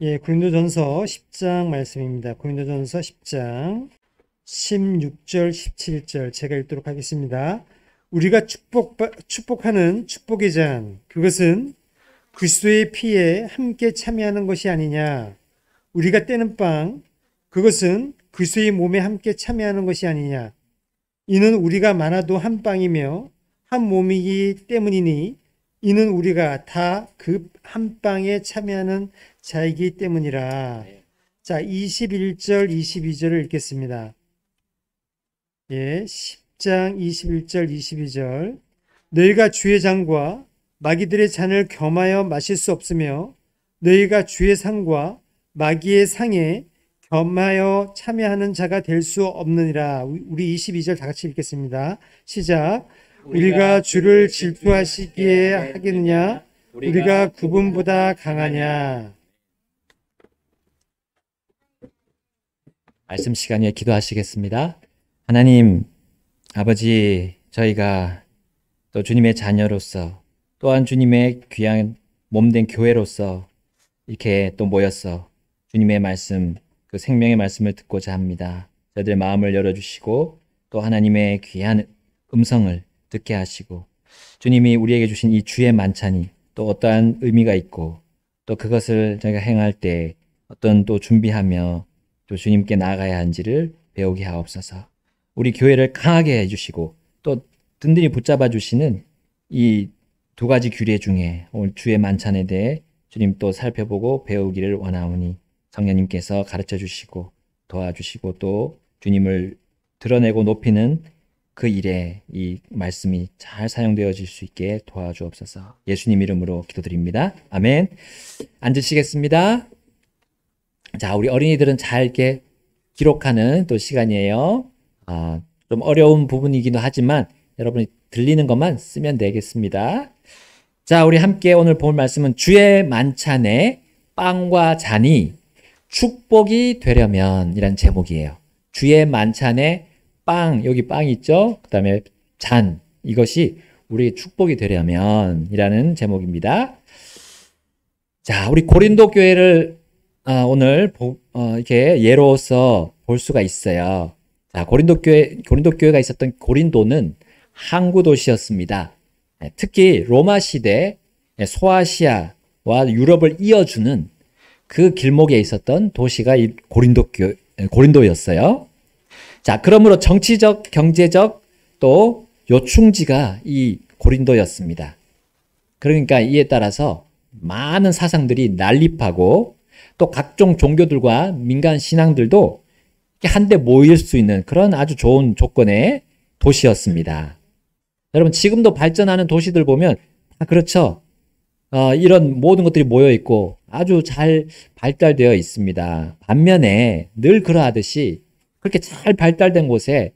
고린도전서 10장 말씀입니다. 고린도전서 10장 16절, 17절 제가 읽도록 하겠습니다. 우리가 축복하는 축복의 잔, 그것은 그리스도의 피에 함께 참여하는 것이 아니냐. 우리가 떼는 빵, 그것은 그리스도의 몸에 함께 참여하는 것이 아니냐. 이는 우리가 많아도 한 빵이며 한 몸이기 때문이니 이는 우리가 다 그 한 빵에 참여하는 자이기 때문이라. 자, 21절, 22절을 읽겠습니다. 10장 21절, 22절. 너희가 주의 잔과 마귀들의 잔을 겸하여 마실 수 없으며 너희가 주의 상과 마귀의 상에 겸하여 참여하는 자가 될 수 없느니라. 우리 22절 다 같이 읽겠습니다. 시작. 우리가 주를 질투하시기에 하겠느냐? 우리가 그분보다 강하냐? 말씀 시간에 기도하시겠습니다. 하나님, 아버지, 저희가 또 주님의 자녀로서 또한 주님의 귀한 몸된 교회로서 이렇게 또 모였어 주님의 말씀, 그 생명의 말씀을 듣고자 합니다. 저희들의 마음을 열어주시고 또 하나님의 귀한 음성을 듣게 하시고 주님이 우리에게 주신 이 주의 만찬이 또 어떠한 의미가 있고 또 그것을 저희가 행할 때 어떤 또 준비하며 또 주님께 나아가야 한지를 배우게 하옵소서. 우리 교회를 강하게 해주시고 또 든든히 붙잡아 주시는 이 두 가지 규례 중에 오늘 주의 만찬에 대해 주님 또 살펴보고 배우기를 원하오니 성령님께서 가르쳐 주시고 도와주시고 또 주님을 드러내고 높이는 그 일에 이 말씀이 잘 사용되어질 수 있게 도와주옵소서. 예수님 이름으로 기도드립니다. 아멘. 앉으시겠습니다. 자, 우리 어린이들은 잘 이렇게 기록하는 또 시간이에요. 좀 어려운 부분이기도 하지만 여러분이 들리는 것만 쓰면 되겠습니다. 자, 우리 함께 오늘 볼 말씀은 주의 만찬에 빵과 잔이 축복이 되려면 이란 제목이에요. 주의 만찬에 빵, 여기 빵 있죠? 그 다음에 잔, 이것이 우리의 축복이 되려면 이라는 제목입니다. 자, 우리 고린도 교회를 오늘 이렇게 예로서 볼 수가 있어요. 자, 고린도 교회가 있었던 고린도는 항구 도시였습니다. 특히 로마 시대 소아시아와 유럽을 이어주는 그 길목에 있었던 도시가 이 고린도였어요. 자, 그러므로 정치적, 경제적 또 요충지가 이 고린도였습니다. 그러니까 이에 따라서 많은 사상들이 난립하고 또 각종 종교들과 민간 신앙들도 한데 모일 수 있는 그런 아주 좋은 조건의 도시였습니다. 여러분, 지금도 발전하는 도시들 보면 다 그렇죠. 이런 모든 것들이 모여 있고 아주 잘 발달되어 있습니다. 반면에 늘 그러하듯이 그렇게 잘 발달된 곳이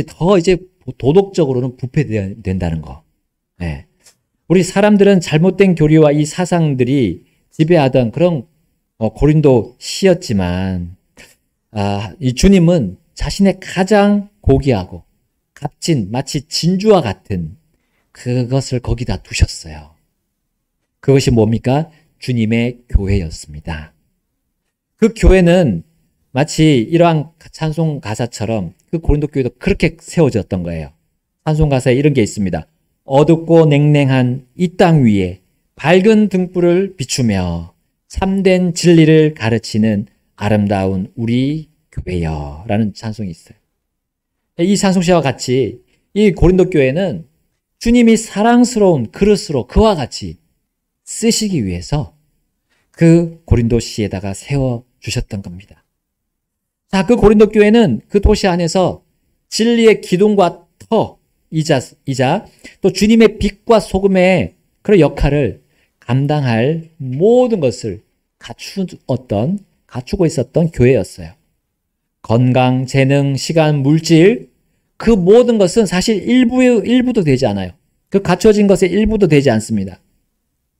더 이제 도덕적으로는 부패된다는 거. 네. 우리 사람들은 잘못된 교리와 이 사상들이 지배하던 그런 고린도 시였지만 이 주님은 자신의 가장 고귀하고 값진 마치 진주와 같은 그것을 거기다 두셨어요. 그것이 뭡니까? 주님의 교회였습니다. 그 교회는 마치 이러한 찬송 가사처럼 그 고린도 교회도 그렇게 세워졌던 거예요. 찬송 가사에 이런 게 있습니다. 어둡고 냉랭한 이 땅 위에 밝은 등불을 비추며 참된 진리를 가르치는 아름다운 우리 교회여 라는 찬송이 있어요. 이 찬송시와 같이 이 고린도 교회는 주님이 사랑스러운 그릇으로 그와 같이 쓰시기 위해서 그 고린도시에다가 세워주셨던 겁니다. 자, 그 고린도 교회는 그 도시 안에서 진리의 기둥과 터이자 또 주님의 빛과 소금의 그런 역할을 감당할 모든 것을 갖추고 있었던 교회였어요. 건강, 재능, 시간, 물질 그 모든 것은 사실 일부도 되지 않아요. 그 갖춰진 것의 일부도 되지 않습니다.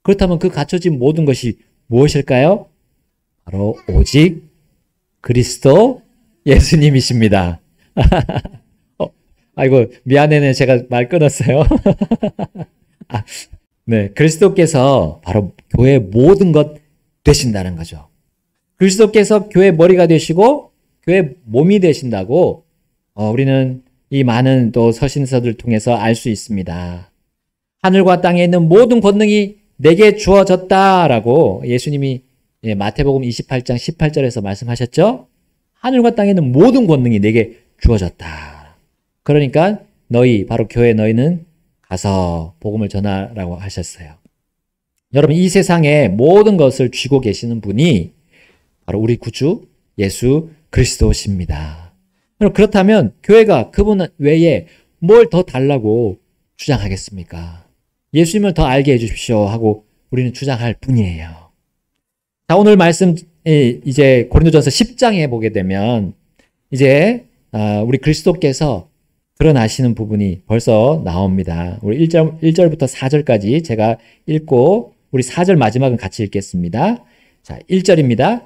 그렇다면 그 갖춰진 모든 것이 무엇일까요? 바로 오직 그리스도 예수님이십니다. 아이고, 미안해요. 제가 말 끊었어요. 네, 그리스도께서 바로 교회의 모든 것 되신다는 거죠. 그리스도께서 교회 머리가 되시고 교회 몸이 되신다고 우리는 이 많은 또 서신서들 통해서 알 수 있습니다. 하늘과 땅에 있는 모든 권능이 내게 주어졌다라고 예수님이 마태복음 28장 18절에서 말씀하셨죠. 하늘과 땅에 있는 모든 권능이 내게 주어졌다. 그러니까 너희, 바로 교회 너희는 가서 복음을 전하라고 하셨어요. 여러분, 이 세상에 모든 것을 쥐고 계시는 분이 바로 우리 구주 예수 그리스도십니다. 그렇다면 교회가 그분 외에 뭘 더 달라고 주장하겠습니까? 예수님을 더 알게 해주십시오 하고 우리는 주장할 뿐이에요. 자, 오늘 말씀 이제 고린도전서 10장에 보게 되면 이제 우리 그리스도께서 드러나시는 부분이 벌써 나옵니다. 우리 1절부터 4절까지 제가 읽고 우리 4절 마지막은 같이 읽겠습니다. 자, 1절입니다.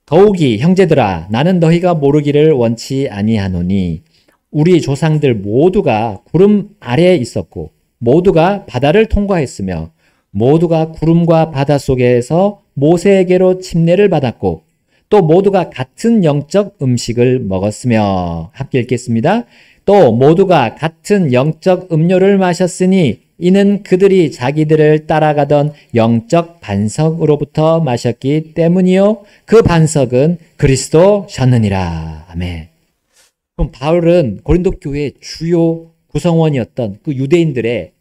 더욱이 형제들아 나는 너희가 모르기를 원치 아니하노니 우리 조상들 모두가 구름 아래에 있었고 모두가 바다를 통과했으며 모두가 구름과 바다 속에서 모세에게로 침례를 받았고 또 모두가 같은 영적 음식을 먹었으며 함께 읽겠습니다. 또 모두가 같은 영적 음료를 마셨으니 이는 그들이 자기들을 따라가던 영적 반석으로부터 마셨기 때문이요 그 반석은 그리스도셨느니라. 아멘. 그럼 바울은 고린도 교회의 주요 구성원이었던 그 유대인들의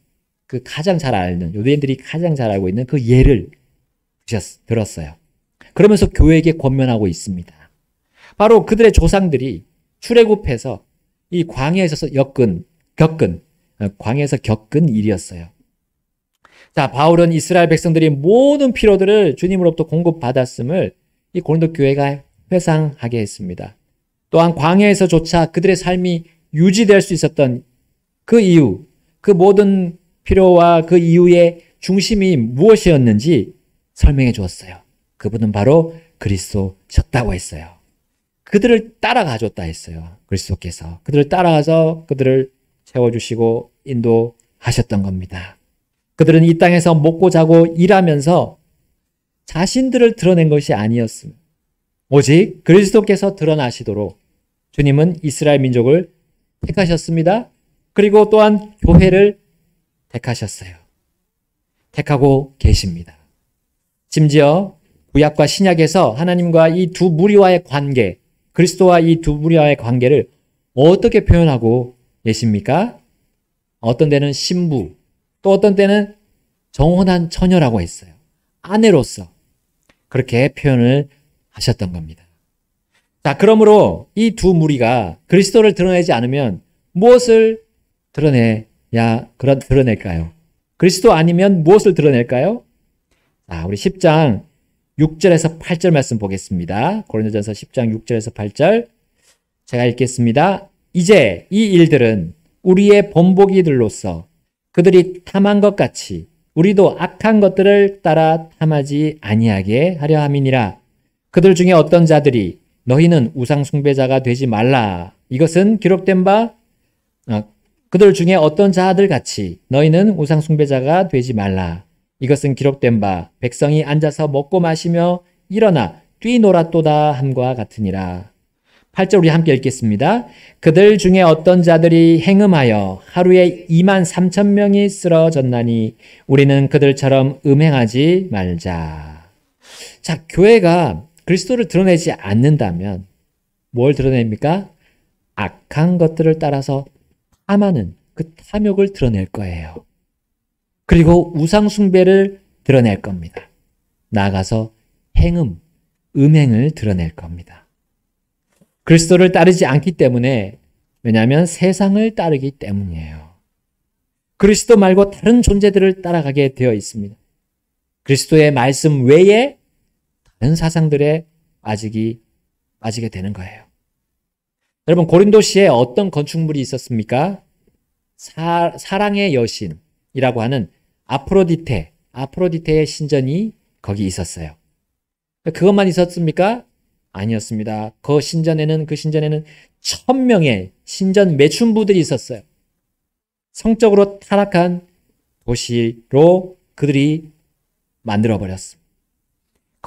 그 가장 잘 알는, 유대인들이 가장 잘 알고 있는 그 예를 들었어요. 그러면서 교회에게 권면하고 있습니다. 바로 그들의 조상들이 출애굽해서 이 광야에서 광야에서 겪은 일이었어요. 자, 바울은 이스라엘 백성들이 모든 필요들을 주님으로부터 공급받았음을 이 고린도 교회가 회상하게 했습니다. 또한 광야에서조차 그들의 삶이 유지될 수 있었던 그 이유, 그 모든 필요와 그 이유의 중심이 무엇이었는지 설명해 주었어요. 그분은 바로 그리스도셨다고 했어요. 그들을 따라가 줬다 했어요. 그리스도께서. 그들을 따라가서 그들을 채워주시고 인도하셨던 겁니다. 그들은 이 땅에서 먹고 자고 일하면서 자신들을 드러낸 것이 아니었습니다. 오직 그리스도께서 드러나시도록 주님은 이스라엘 민족을 택하셨습니다. 그리고 또한 교회를 택하셨어요. 택하고 계십니다. 심지어 구약과 신약에서 하나님과 이 두 무리와의 관계, 그리스도와 이 두 무리와의 관계를 어떻게 표현하고 계십니까? 어떤 때는 신부, 또 어떤 때는 정혼한 처녀라고 했어요. 아내로서 그렇게 표현을 하셨던 겁니다. 자, 그러므로 이 두 무리가 그리스도를 드러내지 않으면 무엇을 드러낼까요? 그리스도 아니면 무엇을 드러낼까요? 자, 우리 10장 6절에서 8절 말씀 보겠습니다. 고린도전서 10장 6절에서 8절 제가 읽겠습니다. 이제 이 일들은 우리의 본보기들로서 그들이 탐한 것 같이 우리도 악한 것들을 따라 탐하지 아니하게 하려 함이니라. 그들 중에 어떤 자들이 너희는 우상 숭배자가 되지 말라. 이것은 기록된 바 그들 중에 어떤 자들 같이 너희는 우상 숭배자가 되지 말라. 이것은 기록된 바 백성이 앉아서 먹고 마시며 일어나 뛰놀았도다 함과 같으니라. 8절 우리 함께 읽겠습니다. 그들 중에 어떤 자들이 행음하여 하루에 23,000명이 쓰러졌나니 우리는 그들처럼 음행하지 말자. 자, 교회가 그리스도를 드러내지 않는다면 뭘 드러냅니까? 악한 것들을 따라서 탐하는 그 탐욕을 드러낼 거예요. 그리고 우상 숭배를 드러낼 겁니다. 나아가서 행음, 음행을 드러낼 겁니다. 그리스도를 따르지 않기 때문에, 왜냐하면 세상을 따르기 때문이에요. 그리스도 말고 다른 존재들을 따라가게 되어 있습니다. 그리스도의 말씀 외에 다른 사상들에 빠지게 되는 거예요. 여러분, 고린도시에 어떤 건축물이 있었습니까? 사랑의 여신이라고 하는 아프로디테의 신전이 거기 있었어요. 그것만 있었습니까? 아니었습니다. 그 신전에는 1000명의 신전 매춘부들이 있었어요. 성적으로 타락한 도시로 그들이 만들어버렸습니다.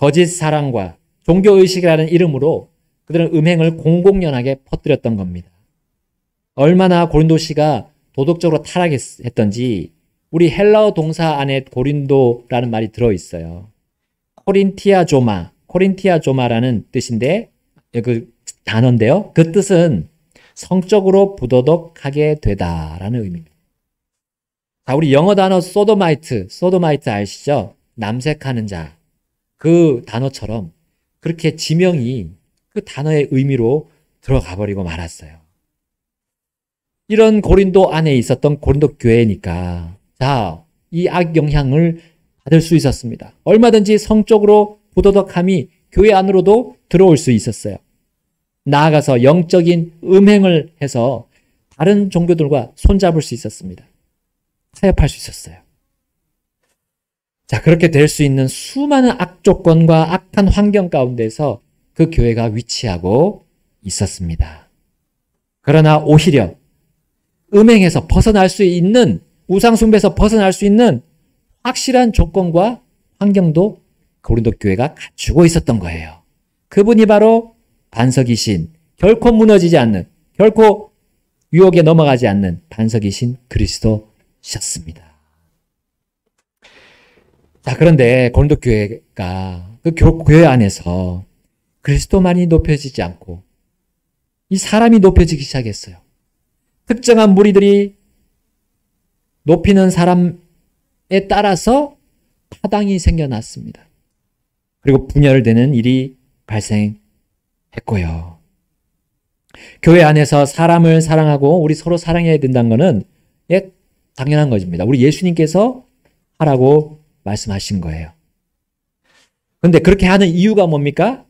거짓 사랑과 종교의식이라는 이름으로 그들은 음행을 공공연하게 퍼뜨렸던 겁니다. 얼마나 고린도시가 도덕적으로 타락했던지 우리 헬라어 동사 안에 고린도라는 말이 들어있어요. 코린티아조마라는 뜻인데 그 단어인데요. 그 뜻은 성적으로 부도덕하게 되다라는 의미입니다. 자, 우리 영어 단어 소도마이트 아시죠? 남색하는 자. 그 단어처럼 그렇게 지명이 그 단어의 의미로 들어가 버리고 말았어요. 이런 고린도 안에 있었던 고린도 교회니까 자, 이 악영향을 받을 수 있었습니다. 얼마든지 성적으로 부도덕함이 교회 안으로도 들어올 수 있었어요. 나아가서 영적인 음행을 해서 다른 종교들과 손잡을 수 있었습니다. 타협할 수 있었어요. 자, 그렇게 될 수 있는 수많은 악조건과 악한 환경 가운데서 그 교회가 위치하고 있었습니다. 그러나 오히려 음행에서 벗어날 수 있는, 우상숭배에서 벗어날 수 있는 확실한 조건과 환경도 고린도 교회가 갖추고 있었던 거예요. 그분이 바로 반석이신, 결코 무너지지 않는, 결코 유혹에 넘어가지 않는 반석이신 그리스도셨습니다. 자, 그런데 고린도 교회가 그 교회 안에서 그리스도만이 높여지지 않고 이 사람이 높여지기 시작했어요. 특정한 무리들이 높이는 사람에 따라서 파당이 생겨났습니다. 그리고 분열되는 일이 발생했고요. 교회 안에서 사람을 사랑하고 우리 서로 사랑해야 된다는 것은 당연한 것입니다. 우리 예수님께서 하라고 말씀하신 거예요. 그런데 그렇게 하는 이유가 뭡니까?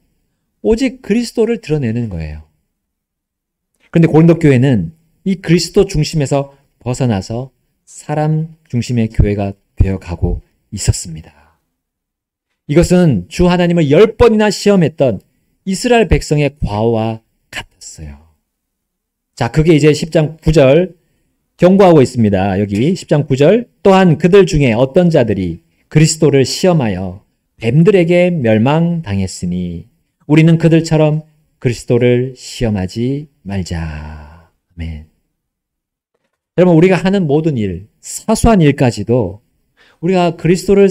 오직 그리스도를 드러내는 거예요. 그런데 고린도 교회는 이 그리스도 중심에서 벗어나서 사람 중심의 교회가 되어가고 있었습니다. 이것은 주 하나님을 10번이나 시험했던 이스라엘 백성의 과오와 같았어요. 자, 그게 이제 10장 9절 경고하고 있습니다. 여기 10장 9절 또한 그들 중에 어떤 자들이 그리스도를 시험하여 뱀들에게 멸망당했으니 우리는 그들처럼 그리스도를 시험하지 말자. 아멘. 여러분, 우리가 하는 모든 일, 사소한 일까지도 우리가 그리스도를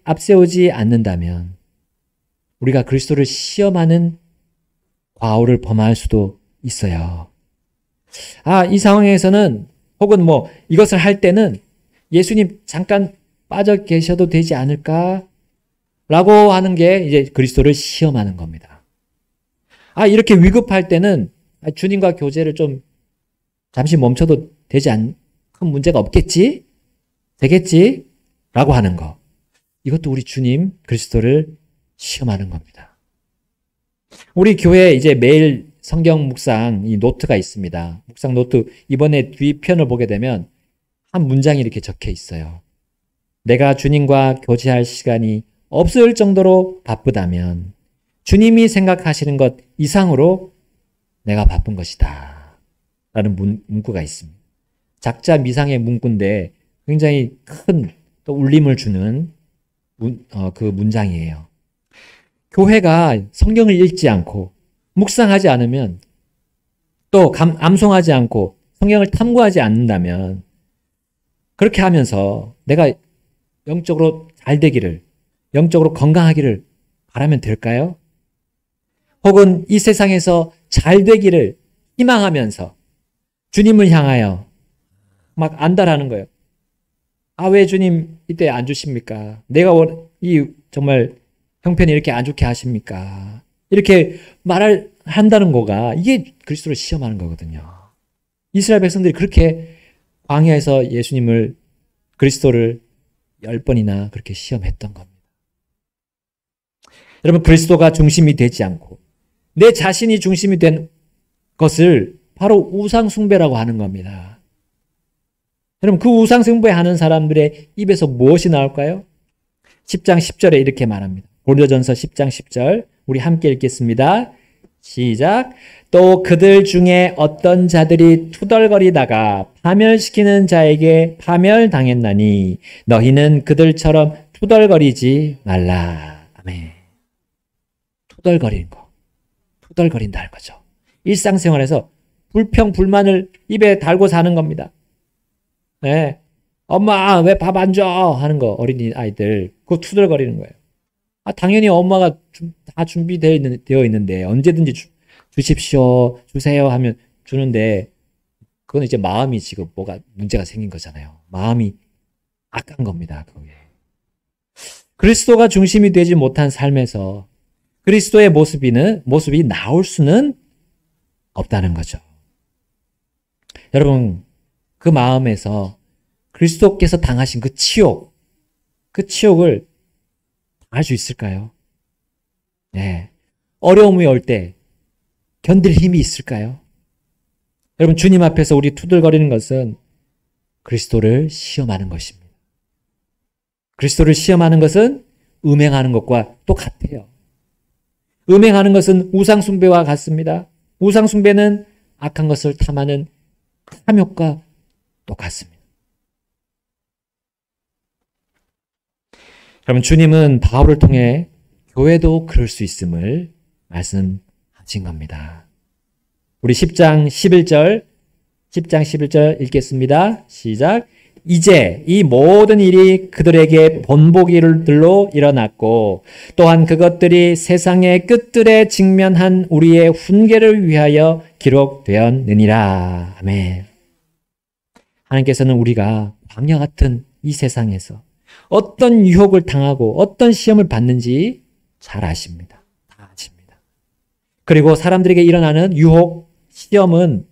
앞세우지 않는다면 우리가 그리스도를 시험하는 과오를 범할 수도 있어요. 이 상황에서는 혹은 이것을 할 때는 예수님 잠깐 빠져 계셔도 되지 않을까? 라고 하는 게 이제 그리스도를 시험하는 겁니다. 이렇게 위급할 때는 주님과 교제를 좀 잠시 멈춰도 큰 문제가 없겠지? 되겠지? 라고 하는 거. 이것도 우리 주님 그리스도를 시험하는 겁니다. 우리 교회에 이제 매일 성경 묵상 이 노트가 있습니다. 묵상 노트 이번에 뒤편을 보게 되면 한 문장이 이렇게 적혀 있어요. 내가 주님과 교제할 시간이 없을 정도로 바쁘다면 주님이 생각하시는 것 이상으로 내가 바쁜 것이다. 라는 문구가 있습니다. 작자 미상의 문구인데 굉장히 큰 또 울림을 주는 그 문장이에요. 교회가 성경을 읽지 않고 묵상하지 않으면 또 암송하지 않고 성경을 탐구하지 않는다면 그렇게 하면서 내가 영적으로 잘 되기를, 영적으로 건강하기를 바라면 될까요? 혹은 이 세상에서 잘 되기를 희망하면서 주님을 향하여 막 안달하는 거예요. 왜 주님 이때 안 주십니까? 내가 정말 형편이 이렇게 안 좋게 하십니까? 이렇게 말을 한다는 거가 이게 그리스도를 시험하는 거거든요. 이스라엘 백성들이 그렇게 광야에서 그리스도를 10번이나 그렇게 시험했던 겁니다. 여러분, 그리스도가 중심이 되지 않고 내 자신이 중심이 된 것을 바로 우상숭배라고 하는 겁니다. 여러분, 그 우상숭배하는 사람들의 입에서 무엇이 나올까요? 10장 10절에 이렇게 말합니다. 고린도전서 10장 10절 우리 함께 읽겠습니다. 시작. 또 그들 중에 어떤 자들이 투덜거리다가 파멸시키는 자에게 파멸당했나니 너희는 그들처럼 투덜거리지 말라. 아멘. 투덜거리는 거. 투덜거린다는 거죠. 일상생활에서 불평, 불만을 입에 달고 사는 겁니다. 네. 엄마, 왜 밥 안 줘? 하는 거, 어린이 아이들. 그거 투덜거리는 거예요. 당연히 엄마가 다 준비되어 있는데, 언제든지 주십시오, 주세요 하면 주는데, 그건 이제 마음이 지금 뭐가 문제가 생긴 거잖아요. 마음이 악한 겁니다, 그게. 그리스도가 중심이 되지 못한 삶에서 그리스도의 모습이 나올 수는 없다는 거죠. 여러분, 그 마음에서 그리스도께서 당하신 그 치욕을 당할 수 있을까요? 네. 어려움이 올 때 견딜 힘이 있을까요? 여러분, 주님 앞에서 우리 투덜거리는 것은 그리스도를 시험하는 것입니다. 그리스도를 시험하는 것은 음행하는 것과 똑같아요. 음행하는 것은 우상숭배와 같습니다. 우상숭배는 악한 것을 탐하는 탐욕과 똑같습니다. 여러분, 주님은 바울을 통해 교회도 그럴 수 있음을 말씀하신 겁니다. 우리 10장 11절 읽겠습니다. 시작. 이제 이 모든 일이 그들에게 본보기들로 일어났고 또한 그것들이 세상의 끝들에 직면한 우리의 훈계를 위하여 기록되었느니라. 아멘. 하나님께서는 우리가 광야 같은 이 세상에서 어떤 유혹을 당하고 어떤 시험을 받는지 잘 아십니다. 다 아십니다. 그리고 사람들에게 일어나는 유혹, 시험은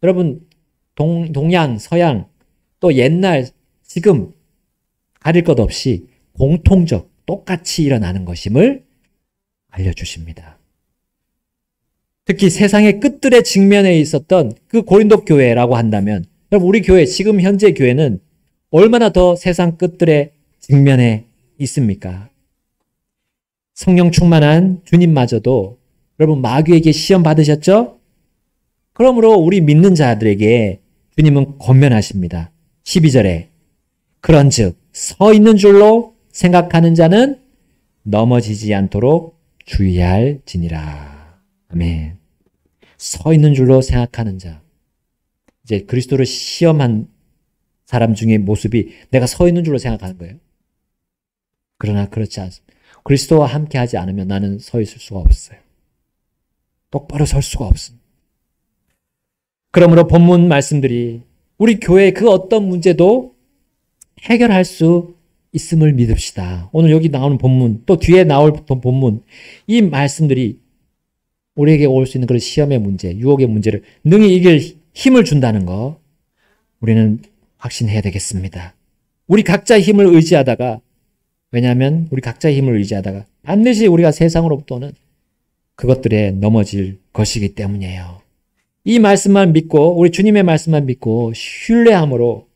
여러분 동양, 서양 또 옛날, 지금 가릴 것 없이 공통적, 똑같이 일어나는 것임을 알려주십니다. 특히 세상의 끝들의 직면에 있었던 그 고린도 교회라고 한다면 여러분 우리 교회, 지금 현재 교회는 얼마나 더 세상 끝들의 직면에 있습니까? 성령 충만한 주님마저도 여러분 마귀에게 시험 받으셨죠? 그러므로 우리 믿는 자들에게 주님은 권면하십니다. 12절에 그런즉 서 있는 줄로 생각하는 자는 넘어지지 않도록 주의할지니라. 아멘. 서 있는 줄로 생각하는 자. 이제 그리스도를 시험한 사람 중에 모습이 내가 서 있는 줄로 생각하는 거예요. 그러나 그렇지 않습니다. 그리스도와 함께 하지 않으면 나는 서 있을 수가 없어요. 똑바로 설 수가 없습니다. 그러므로 본문 말씀들이 우리 교회의 그 어떤 문제도 해결할 수 있음을 믿읍시다. 오늘 여기 나오는 본문, 또 뒤에 나올 본문, 이 말씀들이 우리에게 올 수 있는 그런 시험의 문제, 유혹의 문제를 능히 이길 힘을 준다는 거 우리는 확신해야 되겠습니다. 우리 각자의 힘을 의지하다가, 왜냐하면 우리 각자의 힘을 의지하다가 반드시 우리가 세상으로부터는 그것들에 넘어질 것이기 때문이에요. 이 말씀만 믿고, 우리 주님의 말씀만 믿고 신뢰함으로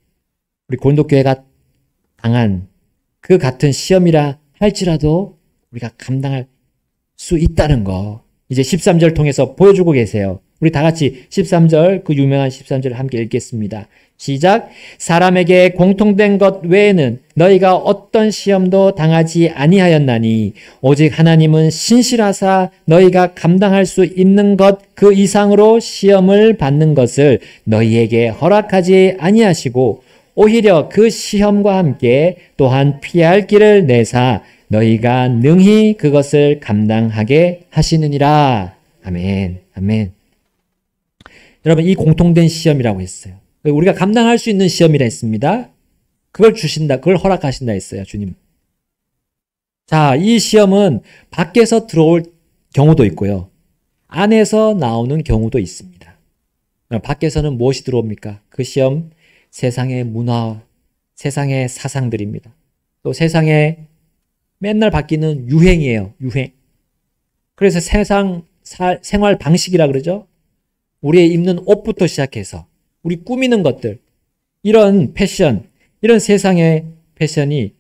우리 고린도 교회가 당한 그 같은 시험이라 할지라도 우리가 감당할 수 있다는 거 이제 13절 통해서 보여주고 계세요. 우리 다 같이 13절, 그 유명한 13절을 함께 읽겠습니다. 시작. 사람에게 공통된 것 외에는 너희가 어떤 시험도 당하지 아니하였나니 오직 하나님은 신실하사 너희가 감당할 수 있는 것 그 이상으로 시험을 받는 것을 너희에게 허락하지 아니하시고 오히려 그 시험과 함께 또한 피할 길을 내사 너희가 능히 그것을 감당하게 하시느니라. 아멘. 아멘. 여러분, 이 공통된 시험이라고 했어요. 우리가 감당할 수 있는 시험이라 했습니다. 그걸 주신다, 그걸 허락하신다 했어요, 주님. 자, 이 시험은 밖에서 들어올 경우도 있고요. 안에서 나오는 경우도 있습니다. 밖에서는 무엇이 들어옵니까? 그 시험, 세상의 문화, 세상의 사상들입니다. 또 세상에 맨날 바뀌는 유행이에요, 유행. 그래서 세상 생활 방식이라 그러죠. 우리의 입는 옷부터 시작해서 우리 꾸미는 것들, 이런 패션, 이런 세상의 패션이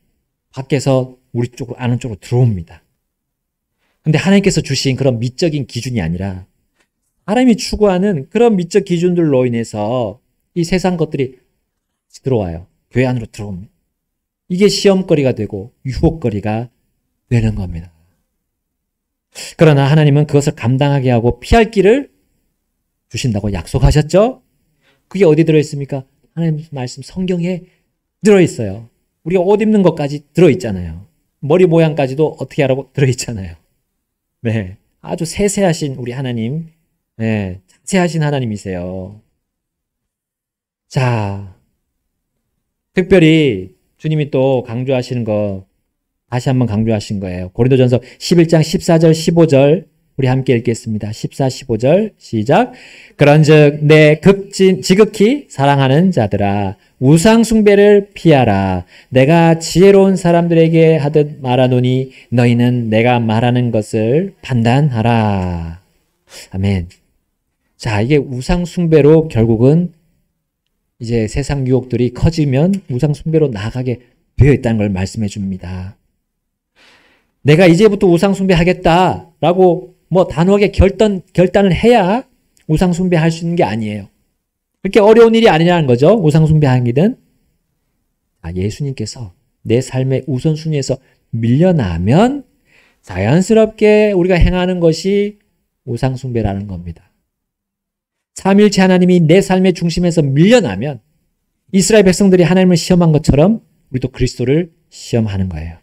밖에서 우리 쪽으로, 아는 쪽으로 들어옵니다. 근데 하나님께서 주신 그런 미적인 기준이 아니라 사람이 추구하는 그런 미적 기준들로 인해서 이 세상 것들이 들어와요. 교회 안으로 들어옵니다. 이게 시험거리가 되고 유혹거리가 되는 겁니다. 그러나 하나님은 그것을 감당하게 하고 피할 길을 주신다고 약속하셨죠? 그게 어디 들어있습니까? 하나님 말씀 성경에 들어있어요. 우리가 옷 입는 것까지 들어있잖아요. 머리 모양까지도 어떻게 하라고 들어있잖아요. 네, 아주 세세하신 우리 하나님, 네, 자세하신 하나님이세요. 자, 특별히 주님이 또 강조하시는 거 다시 한번 강조하신 거예요. 고린도전서 11장 14절 15절 우리 함께 읽겠습니다. 14, 15절 시작. 그런즉 내 지극히 사랑하는 자들아 우상 숭배를 피하라. 내가 지혜로운 사람들에게 하듯 말하노니 너희는 내가 말하는 것을 판단하라. 아멘. 자, 이게 우상 숭배로 결국은 이제 세상 유혹들이 커지면 우상 숭배로 나아가게 되어 있다는 걸 말씀해 줍니다. 내가 이제부터 우상 숭배하겠다라고 뭐 단호하게 결단을 해야 우상 숭배할 수 있는 게 아니에요. 그렇게 어려운 일이 아니라는 거죠. 우상 숭배하기는. 예수님께서 내 삶의 우선순위에서 밀려나면 자연스럽게 우리가 행하는 것이 우상 숭배라는 겁니다. 삼위일체 하나님이 내 삶의 중심에서 밀려나면 이스라엘 백성들이 하나님을 시험한 것처럼 우리도 그리스도를 시험하는 거예요.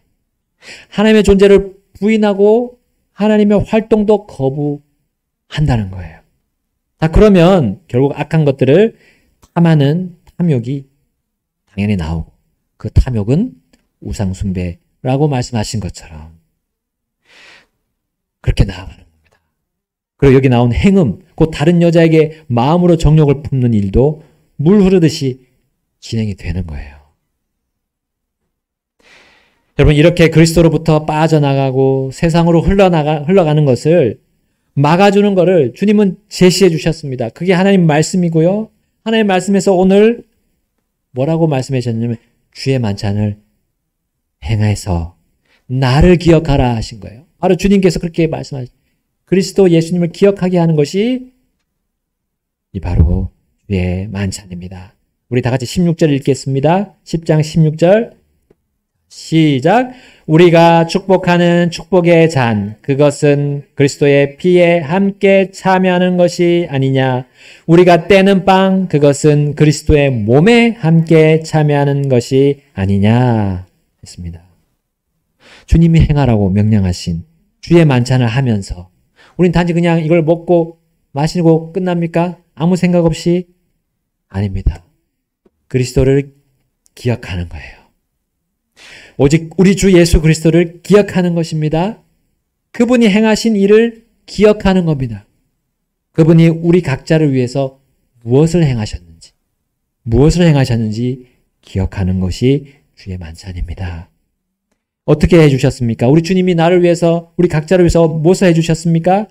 하나님의 존재를 부인하고 하나님의 활동도 거부한다는 거예요. 자, 그러면 결국 악한 것들을 탐하는 탐욕이 당연히 나오고 그 탐욕은 우상 숭배라고 말씀하신 것처럼 그렇게 나아가는 겁니다. 그리고 여기 나온 행음, 곧 다른 여자에게 마음으로 정욕을 품는 일도 물 흐르듯이 진행이 되는 거예요. 여러분, 이렇게 그리스도로부터 빠져나가고 세상으로 흘러가는 것을 막아주는 것을 주님은 제시해 주셨습니다. 그게 하나님 말씀이고요. 하나님 말씀에서 오늘 뭐라고 말씀해 주셨냐면 주의 만찬을 행해서 나를 기억하라 하신 거예요. 바로 주님께서 그렇게 말씀하신 그리스도 예수님을 기억하게 하는 것이 이 바로 주의 만찬입니다. 우리 다 같이 16절 읽겠습니다. 10장 16절 시작. 우리가 축복하는 축복의 잔 그것은 그리스도의 피에 함께 참여하는 것이 아니냐. 우리가 떼는 빵 그것은 그리스도의 몸에 함께 참여하는 것이 아니냐 했습니다. 주님이 행하라고 명령하신 주의 만찬을 하면서 우린 단지 그냥 이걸 먹고 마시고 끝납니까? 아무 생각 없이? 아닙니다. 그리스도를 기억하는 거예요. 오직 우리 주 예수 그리스도를 기억하는 것입니다. 그분이 행하신 일을 기억하는 겁니다. 그분이 우리 각자를 위해서 무엇을 행하셨는지 기억하는 것이 주의 만찬입니다. 어떻게 해주셨습니까? 우리 주님이 나를 위해서, 우리 각자를 위해서 무엇을 해주셨습니까?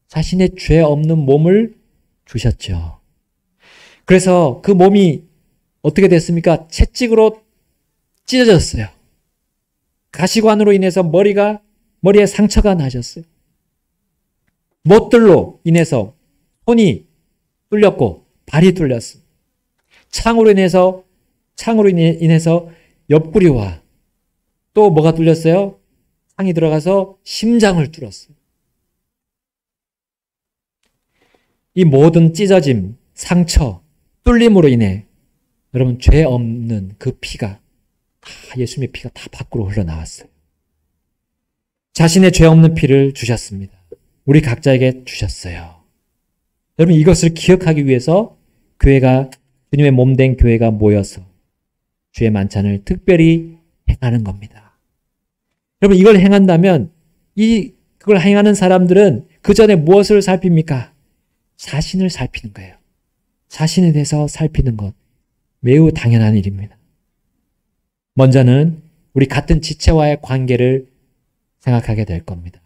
자신의 죄 없는 몸을 주셨죠. 그래서 그 몸이 어떻게 됐습니까? 채찍으로 찢어졌어요. 가시관으로 인해서 머리에 상처가 나셨어요. 못들로 인해서 손이 뚫렸고 발이 뚫렸어요. 창으로 인해서 옆구리와 또 뭐가 뚫렸어요? 창이 들어가서 심장을 뚫었어요. 이 모든 찢어짐, 상처, 뚫림으로 인해 여러분 죄 없는 그 피가 다 예수님의 피가 다 밖으로 흘러나왔어요. 자신의 죄 없는 피를 주셨습니다. 우리 각자에게 주셨어요. 여러분 이것을 기억하기 위해서 주님의 몸된 교회가 모여서 주의 만찬을 특별히 행하는 겁니다. 여러분 이걸 행한다면 그걸 행하는 사람들은 그 전에 무엇을 살핍니까? 자신을 살피는 거예요. 자신에 대해서 살피는 것 매우 당연한 일입니다. 먼저는 우리 같은 지체와의 관계를 생각하게 될 겁니다.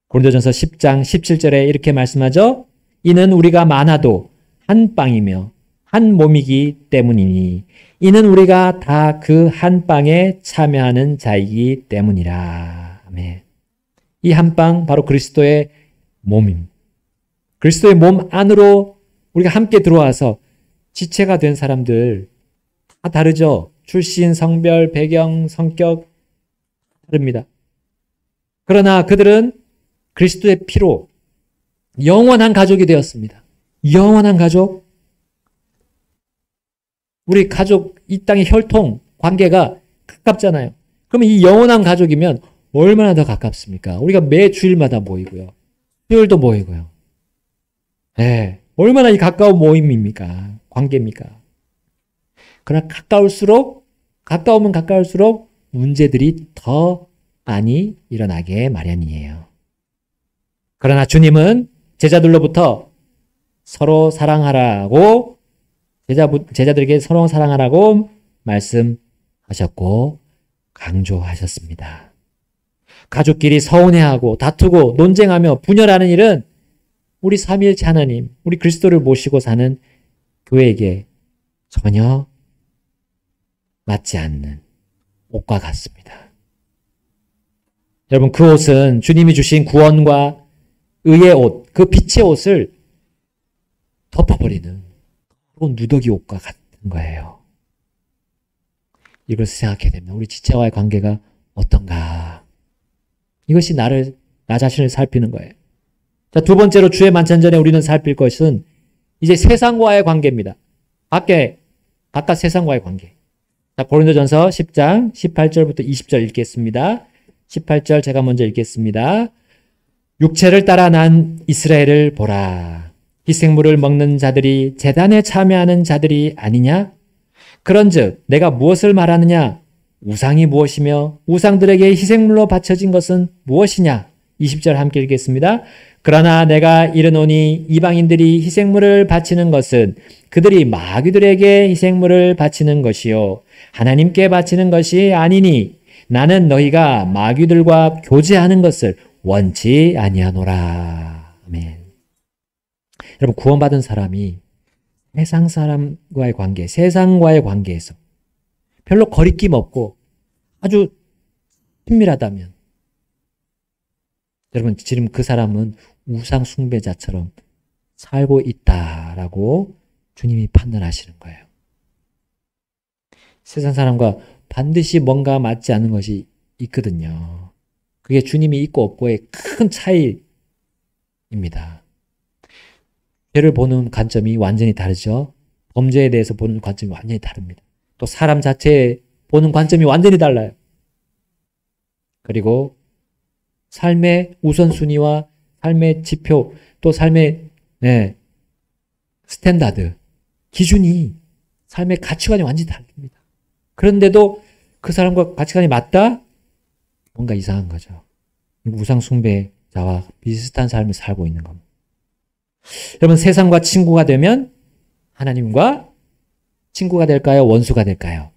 고린도전서 10장 17절에 이렇게 말씀하죠. 이는 우리가 많아도 한 빵이며 한 몸이기 때문이니 이는 우리가 다 그 한 빵에 참여하는 자이기 때문이라. 아멘. 이 한 빵 바로 그리스도의 몸입니다. 그리스도의 몸 안으로 우리가 함께 들어와서 지체가 된 사람들 다 다르죠. 출신, 성별, 배경, 성격 다릅니다. 그러나 그들은 그리스도의 피로 영원한 가족이 되었습니다. 영원한 가족. 우리 가족, 이 땅의 혈통, 관계가 가깝잖아요. 그러면 이 영원한 가족이면 얼마나 더 가깝습니까? 우리가 매 주일마다 모이고요. 수요일도 모이고요. 네, 얼마나 이 가까운 모임입니까? 관계입니까? 그러나 가까우면 가까울수록 문제들이 더 많이 일어나게 마련이에요. 그러나 주님은 제자들로부터 서로 사랑하라고, 제자들에게 서로 사랑하라고 말씀하셨고, 강조하셨습니다. 가족끼리 서운해하고 다투고 논쟁하며 분열하는 일은 우리 삼위일체 하나님, 우리 그리스도를 모시고 사는 교회에게 전혀 맞지 않는 옷과 같습니다. 여러분, 그 옷은 주님이 주신 구원과 의의 옷, 그 빛의 옷을 덮어버리는 그런 누더기 옷과 같은 거예요. 이것을 생각해야 됩니다. 우리 지체와의 관계가 어떤가? 이것이 나 자신을 살피는 거예요. 자, 두 번째로 주의 만찬 전에 우리는 살필 것은 이제 세상과의 관계입니다. 바깥 세상과의 관계. 자, 고린도전서 10장 18절부터 20절 읽겠습니다. 18절 제가 먼저 읽겠습니다. 육체를 따라 난 이스라엘을 보라. 희생물을 먹는 자들이 제단에 참여하는 자들이 아니냐? 그런즉 내가 무엇을 말하느냐? 우상이 무엇이며 우상들에게 희생물로 바쳐진 것은 무엇이냐? 20절 함께 읽겠습니다. 그러나 내가 이르노니 이방인들이 희생물을 바치는 것은 그들이 마귀들에게 희생물을 바치는 것이요 하나님께 바치는 것이 아니니 나는 너희가 마귀들과 교제하는 것을 원치 아니하노라. 아멘. 여러분, 구원받은 사람이 세상 사람과의 관계, 세상과의 관계에서 별로 거리낌 없고 아주 친밀하다면 여러분, 지금 그 사람은 우상 숭배자처럼 살고 있다라고 주님이 판단하시는 거예요. 세상 사람과 반드시 뭔가 맞지 않는 것이 있거든요. 그게 주님이 있고 없고의 큰 차이입니다. 죄를 보는 관점이 완전히 다르죠. 범죄에 대해서 보는 관점이 완전히 다릅니다. 또 사람 자체에 보는 관점이 완전히 달라요. 그리고 삶의 우선순위와 삶의 지표, 또 삶의 스탠다드, 기준이, 삶의 가치관이 완전히 다릅니다. 그런데도 그 사람과 가치관이 맞다? 뭔가 이상한 거죠. 우상 숭배자와 비슷한 삶을 살고 있는 겁니다. 여러분, 세상과 친구가 되면 하나님과 친구가 될까요? 원수가 될까요?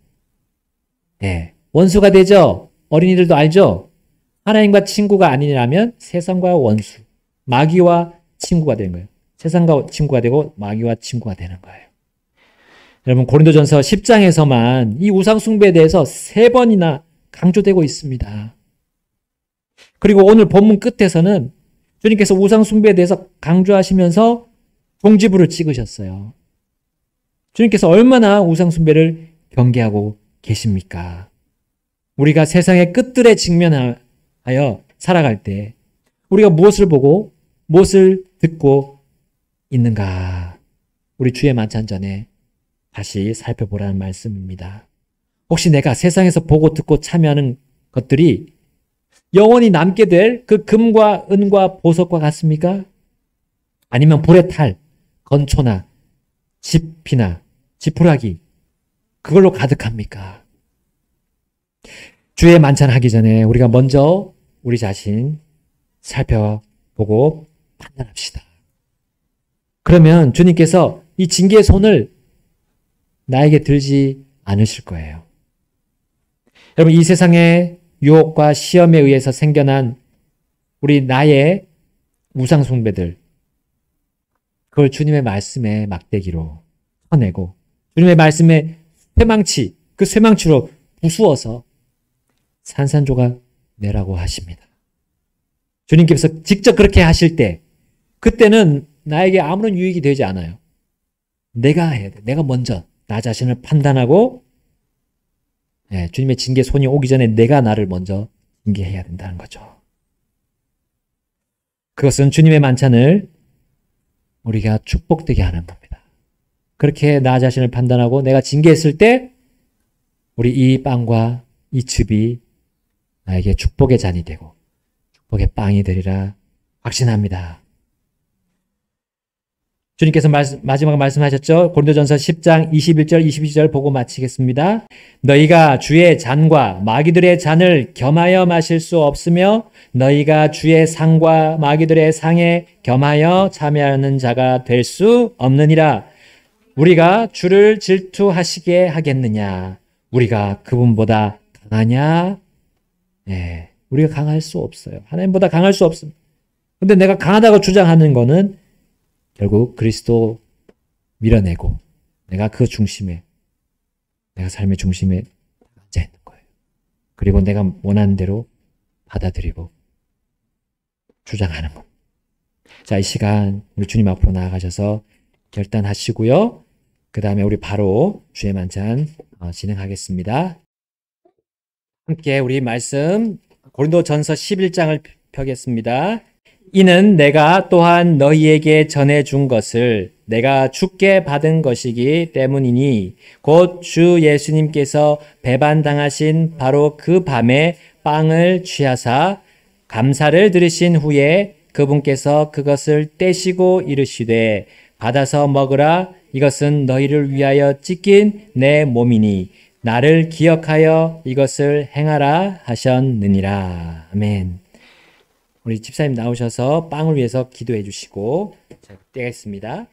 네, 원수가 되죠. 어린이들도 알죠? 하나님과 친구가 아니라면 세상과 원수, 마귀와 친구가 되는 거예요. 세상과 친구가 되고 마귀와 친구가 되는 거예요. 여러분, 고린도전서 10장에서만 이 우상 숭배에 대해서 3번이나 강조되고 있습니다. 그리고 오늘 본문 끝에서는 주님께서 우상 숭배에 대해서 강조하시면서 종지부를 찍으셨어요. 주님께서 얼마나 우상 숭배를 경계하고 계십니까? 우리가 세상의 끝들에 직면하여 살아갈 때 우리가 무엇을 보고 무엇을 듣고 있는가? 우리 주의 만찬 전에 다시 살펴보라는 말씀입니다. 혹시 내가 세상에서 보고 듣고 참여하는 것들이 영원히 남게 될 그 금과 은과 보석과 같습니까? 아니면 불의 탈, 건초나 지피나 지푸라기, 그걸로 가득합니까? 주의 만찬 하기 전에 우리가 먼저 우리 자신 살펴보고 판단합시다. 그러면 주님께서 이 징계의 손을 나에게 들지 않으실 거예요. 여러분, 이 세상의 유혹과 시험에 의해서 생겨난 우리 나의 우상 숭배들, 그걸 주님의 말씀에 막대기로 쳐내고 주님의 말씀에 쇠망치, 그 쇠망치로 부수어서 산산조각 내라고 하십니다. 주님께서 직접 그렇게 하실 때 그때는 나에게 아무런 유익이 되지 않아요. 내가 해야 돼. 내가 먼저 나 자신을 판단하고 주님의 징계 손이 오기 전에 내가 나를 먼저 징계해야 된다는 거죠. 그것은 주님의 만찬을 우리가 축복되게 하는 겁니다. 그렇게 나 자신을 판단하고 내가 징계했을 때 우리 이 빵과 이 즙이 나에게 축복의 잔이 되고 축복의 빵이 되리라 확신합니다. 주님께서 마지막 말씀하셨죠? 고린도전서 10장 21절 22절 보고 마치겠습니다. 너희가 주의 잔과 마귀들의 잔을 겸하여 마실 수 없으며 너희가 주의 상과 마귀들의 상에 겸하여 참여하는 자가 될 수 없느니라. 우리가 주를 질투하시게 하겠느냐? 우리가 그분보다 강하냐? 네, 우리가 강할 수 없어요. 하나님보다 강할 수 없습니다. 근데 내가 강하다고 주장하는 거는 결국 그리스도 밀어내고 내가 그 중심에, 내가 삶의 중심에 앉아 있는 거예요. 그리고 내가 원하는 대로 받아들이고 주장하는 것. 자, 이 시간 우리 주님 앞으로 나아가셔서 결단하시고요. 그 다음에 우리 바로 주의 만찬 진행하겠습니다. 함께 우리 말씀 고린도전서 11장을 펴겠습니다. 이는 내가 또한 너희에게 전해준 것을 내가 주께 받은 것이기 때문이니 곧 주 예수님께서 배반당하신 바로 그 밤에 빵을 취하사 감사를 들으신 후에 그분께서 그것을 떼시고 이르시되 받아서 먹으라. 이것은 너희를 위하여 찢긴 내 몸이니 나를 기억하여 이것을 행하라 하셨느니라. 아멘. 우리 집사님 나오셔서 빵을 위해서 기도해 주시고 떼겠습니다.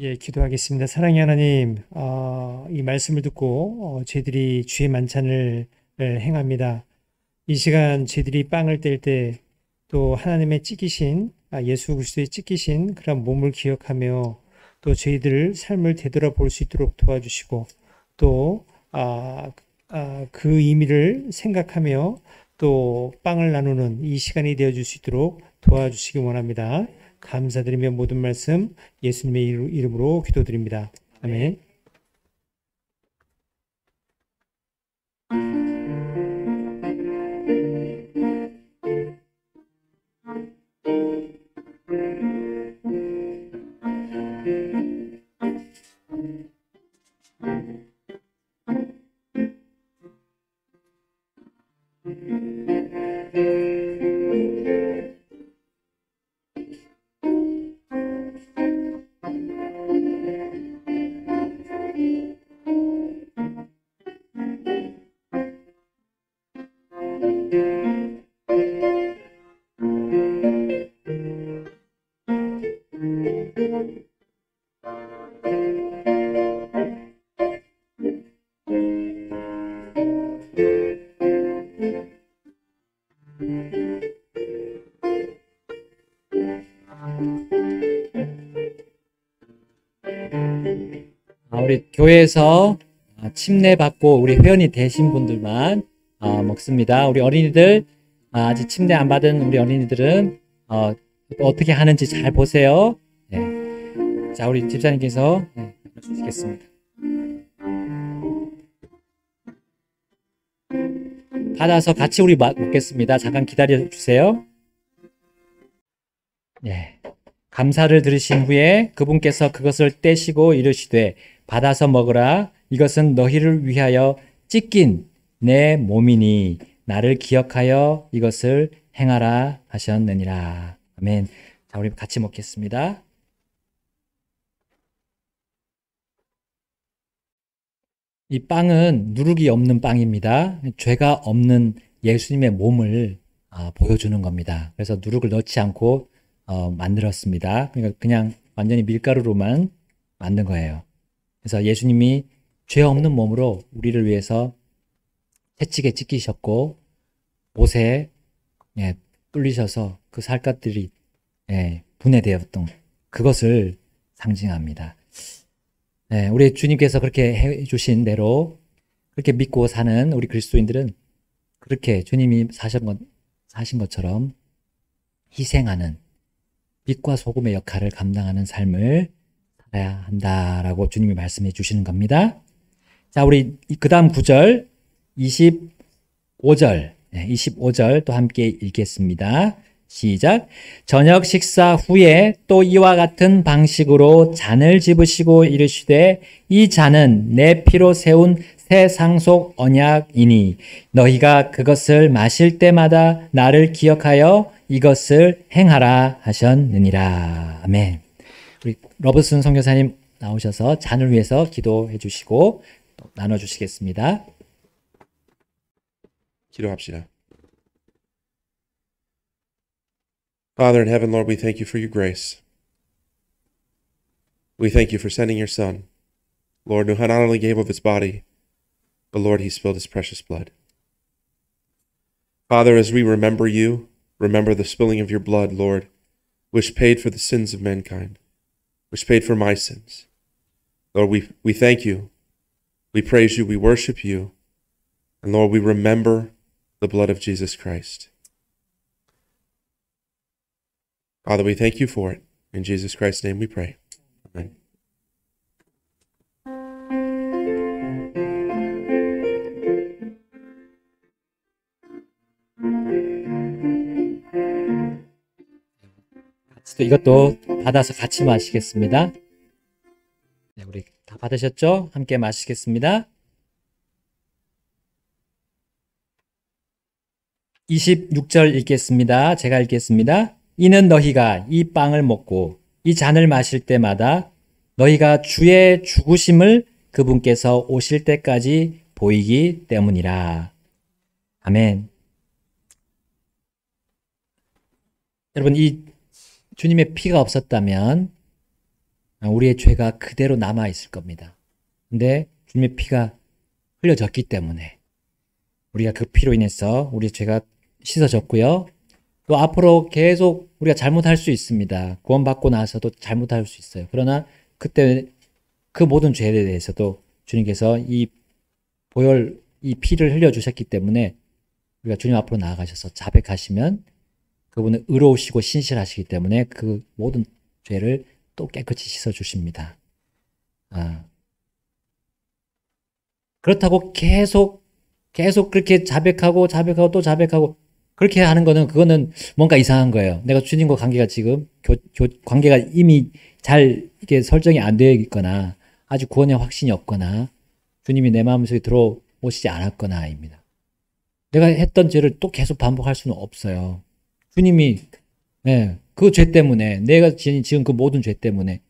예, 기도하겠습니다. 사랑의 하나님, 이 말씀을 듣고 저희들이 주의 만찬을 행합니다. 이 시간 저희들이 빵을 뗄 때 또 하나님의 찢기신 예수 그리스도의 찢기신 그런 몸을 기억하며 또 저희들 삶을 되돌아볼 수 있도록 도와주시고 또 그 의미를 생각하며 또 빵을 나누는 이 시간이 되어줄 수 있도록 도와주시기 원합니다. 감사드리며 모든 말씀 예수님의 이름으로 기도드립니다. 아멘. 우리 교회에서 침례 받고 우리 회원이 되신 분들만 먹습니다. 우리 어린이들 아직 침례 안 받은 우리 어린이들은 어떻게 하는지 잘 보세요. 네. 자, 우리 집사님께서 주시겠습니다. 받아서 같이 우리 먹겠습니다. 잠깐 기다려 주세요. 네. 감사를 들으신 후에 그분께서 그것을 떼시고 이르시되 받아서 먹으라. 이것은 너희를 위하여 찢긴 내 몸이니 나를 기억하여 이것을 행하라 하셨느니라. 아멘. 자, 우리 같이 먹겠습니다. 이 빵은 누룩이 없는 빵입니다. 죄가 없는 예수님의 몸을 보여주는 겁니다. 그래서 누룩을 넣지 않고 만들었습니다. 그러니까 그냥 완전히 밀가루로만 만든 거예요. 그래서 예수님이 죄 없는 몸으로 우리를 위해서 채찍에 찢기셨고 못에 뚫리셔서 그 살갗들이 분해되었던 그것을 상징합니다. 우리 주님께서 그렇게 해주신 대로 그렇게 믿고 사는 우리 그리스도인들은 그렇게 주님이 사신 것처럼 희생하는 빛과 소금의 역할을 감당하는 삶을 살아야 한다라고 주님이 말씀해 주시는 겁니다. 자, 우리 그 다음 9절, 25절 25절 또 함께 읽겠습니다. 시작. 저녁 식사 후에 또 이와 같은 방식으로 잔을 집으시고 이르시되 이 잔은 내 피로 세운 새 상속 언약이니 너희가 그것을 마실 때마다 나를 기억하여 이것을 행하라 하셨느니라. 아멘. 우리 러브슨 선교사님 나오셔서 잔을 위해서 기도해 주시고 또 나눠 주시겠습니다. 기도합시다. Father in heaven, Lord, we thank you for your grace. We thank you for sending your Son, Lord, who not only gave of his body, but Lord, he spilled his precious blood. Father, as we remember you, remember the spilling of your blood, Lord, which paid for the sins of mankind, which paid for my sins. Lord, we thank you, we praise you, we worship you, and Lord, we remember the blood of Jesus Christ. Father, we thank you for it. In Jesus Christ's name we pray. Amen. 또 이것도 받아서 같이 마시겠습니다. 네, 우리 다 받으셨죠? 함께 마시겠습니다. 26절 읽겠습니다. 제가 읽겠습니다. 이는 너희가 이 빵을 먹고 이 잔을 마실 때마다 너희가 주의 죽으심을 그분께서 오실 때까지 보이기 때문이라. 아멘. 여러분, 이 주님의 피가 없었다면 우리의 죄가 그대로 남아 있을 겁니다. 근데 주님의 피가 흘려졌기 때문에 우리가 그 피로 인해서 우리의 죄가 씻어졌고요. 또 앞으로 계속 우리가 잘못할 수 있습니다. 구원받고 나서도 잘못할 수 있어요. 그러나 그때 그 모든 죄에 대해서도 주님께서 이 피를 흘려주셨기 때문에 우리가 주님 앞으로 나아가셔서 자백하시면 그분은 의로우시고 신실하시기 때문에 그 모든 죄를 또 깨끗이 씻어주십니다. 그렇다고 계속 그렇게 자백하고 또 자백하고 그렇게 하는 거는 그거는 뭔가 이상한 거예요. 내가 주님과 관계가 지금 관계가 이미 잘 이렇게 설정이 안 되어 있거나 아직 구원의 확신이 없거나 주님이 내 마음속에 들어오시지 않았거나입니다. 내가 했던 죄를 또 계속 반복할 수는 없어요. 주님이 그 죄 때문에 내가 지은 그 모든 죄 때문에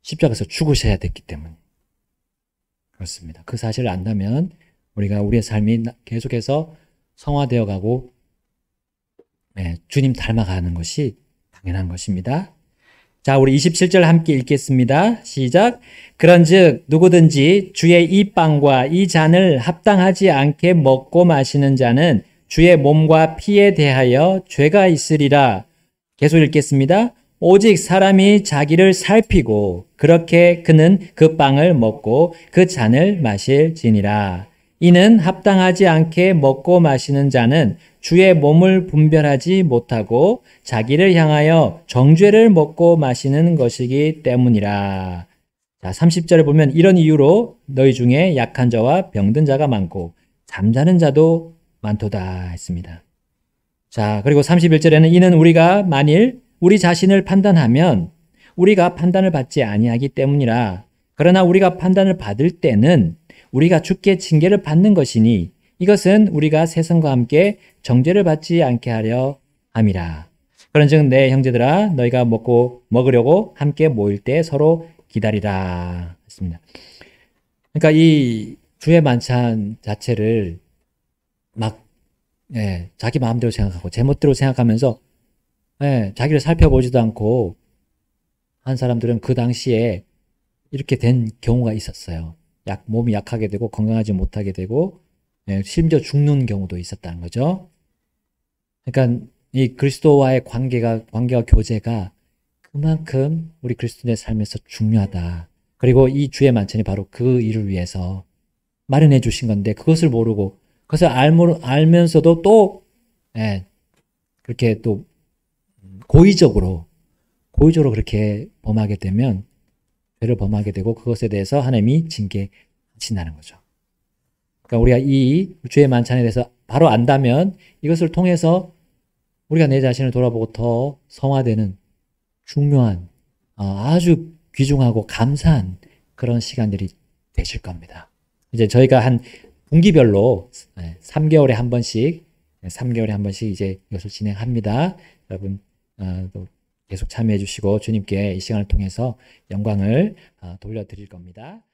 십자가에서 죽으셔야 됐기 때문에 그렇습니다. 그 사실을 안다면 우리가 우리의 삶이 계속해서 성화되어 가고 주님 닮아가는 것이 당연한 것입니다. 자, 우리 27절 함께 읽겠습니다. 시작. 그런즉 누구든지 주의 이 빵과 이 잔을 합당하지 않게 먹고 마시는 자는 주의 몸과 피에 대하여 죄가 있으리라. 계속 읽겠습니다. 오직 사람이 자기를 살피고 그렇게 그는 그 빵을 먹고 그 잔을 마실지니라. 이는 합당하지 않게 먹고 마시는 자는 주의 몸을 분별하지 못하고 자기를 향하여 정죄를 먹고 마시는 것이기 때문이라. 자, 30절에 보면 이런 이유로 너희 중에 약한 자와 병든 자가 많고 잠자는 자도 많도다 했습니다. 자, 그리고 31절에는 이는 우리가 만일 우리 자신을 판단하면 우리가 판단을 받지 아니하기 때문이라. 그러나 우리가 판단을 받을 때는 우리가 주께 징계를 받는 것이니 이것은 우리가 세상과 함께 정죄를 받지 않게 하려 함이라. 그런즉 내 형제들아 너희가 먹으려고 함께 모일 때 서로 기다리라 했습니다. 그러니까 이 주의 만찬 자체를 막 자기 마음대로 생각하고 제멋대로 생각하면서 자기를 살펴보지도 않고 한 사람들은 그 당시에 이렇게 된 경우가 있었어요. 몸이 약하게 되고 건강하지 못하게 되고 심지어 죽는 경우도 있었다는 거죠. 그러니까 이 그리스도와의 관계가 교제가 그만큼 우리 그리스도인의 삶에서 중요하다. 그리고 이 주의 만찬이 바로 그 일을 위해서 마련해 주신 건데 그것을 모르고 그것을 알면서도 또 그렇게 또 고의적으로 그렇게 범하게 되면 죄를 범하게 되고 그것에 대해서 하나님이 징계하신다는 거죠. 그러니까 우리가 이 주의 만찬에 대해서 바로 안다면 이것을 통해서 우리가 내 자신을 돌아보고 더 성화되는 중요한 아주 귀중하고 감사한 그런 시간들이 되실 겁니다. 이제 저희가 한 분기별로 3개월에 한 번씩 3개월에 한 번씩 이제 이것을 진행합니다. 여러분 또 계속 참여해 주시고 주님께 이 시간을 통해서 영광을 돌려드릴 겁니다.